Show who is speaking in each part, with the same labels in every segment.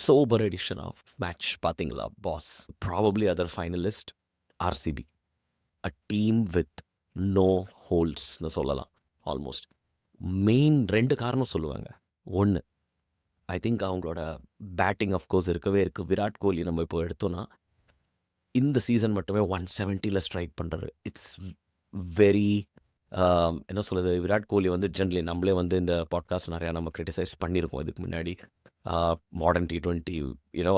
Speaker 1: Sober edition of match பார்த்தீங்களா boss? Probably other finalist RCB. A team with no ஹோல்ஸ்னு சொல்லலாம் almost. Main 2 காரணம் சொல்லுவாங்க. 1, ஐ திங்க் அவங்களோட பேட்டிங் அஃப்கோர்ஸ் இருக்கவே இருக்குது. விராட் கோலி நம்ம இப்போ எடுத்தோன்னா இந்த சீசன் மட்டுமே 170ல் ஸ்ட்ரைக் பண்ணுறாரு. இட்ஸ் வெரி என்ன சொல்கிறது, விராட் கோலி வந்து ஜென்ரலி நம்மளே வந்து இந்த பாட்காஸ்ட் நிறையா நம்ம கிரிட்டிசைஸ் பண்ணியிருக்கோம் இதுக்கு முன்னாடி. Modern T20 you know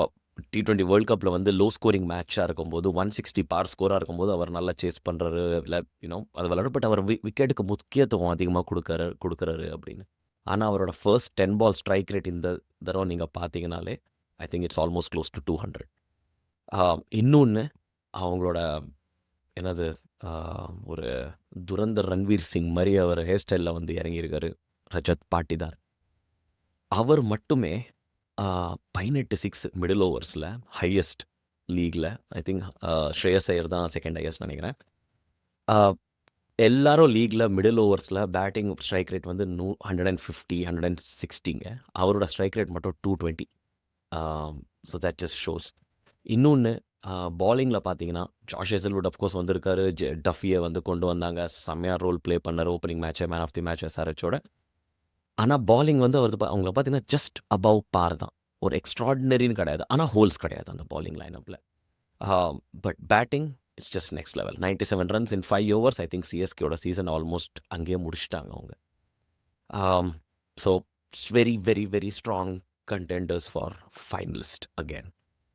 Speaker 1: T20 world கப்பில் வந்து லோ ஸ்கோரிங் மேட்சாக இருக்கும்போது 160 பார் ஸ்கோராக இருக்கும்போது அவர் நல்லா சேஸ் பண்ணுறாரு, இல்லை யூனோ அது விளையாடு. பட் அவர் விக்கெட்டுக்கு முக்கியத்துவம் அதிகமாக கொடுக்குறாரு அப்படின்னு. ஆனால் அவரோட ஃபர்ஸ்ட் 10 பால் ஸ்ட்ரைக் ரேட் இந்த தடவை நீங்கள் பார்த்தீங்கனாலே I think it's almost close to 200. இன்னொன்று அவங்களோட என்னது ஒரு துரந்தர் ரன்வீர் சிங் மாதிரி அவர் ஹேர் ஸ்டைலில் வந்து இறங்கியிருக்காரு ரஜத் பாட்டிதார். அவர் மட்டுமே 18 6 மிடில் ஓவர்ஸில் ஹையஸ்ட் லீகில். ஐ திங்க் ஸ்ரேயஸ் ஐயர் தான் செகண்ட் ஹையஸ்ட் நினைக்கிறேன். எல்லாரும் லீகில் மிடில் ஓவர்ஸில் பேட்டிங் ஸ்ட்ரைக் ரேட் வந்து 150 160ங்க. அவரோட ஸ்ட்ரைக் ரேட் மட்டும் 220. So that just shows. இன்னொன்று பாலிங்கில் பார்த்தீங்கன்னா ஜாஷ் ஹேசல்வுட் அஃப்கோர்ஸ் வந்திருக்காரு. டஃபியை வந்து கொண்டு வந்தாங்க, செம்மையாக ரோல் ப்ளே பண்ணார் ஓப்பனிங் மேட்சை, மேன் ஆஃப் தி மேட்ச் SRHோட. ஆனால் பாலிங் வந்து அவங்கள பார்த்தீங்கன்னா ஜஸ்ட் அபவ் பார் தான், ஒரு எக்ஸ்ட்ராடினரின்னு கிடையாது. ஆனால் ஹோல்ஸ் கிடையாது அந்த பாலிங் லைனப்பில். But batting it's just next level. 97 runs in 5 overs. I think சிஎஸ்கேயோட சீசன் ஆல்மோஸ்ட் அங்கேயே முடிச்சிட்டாங்க அவங்க. So it's very very very strong contenders for finalist again.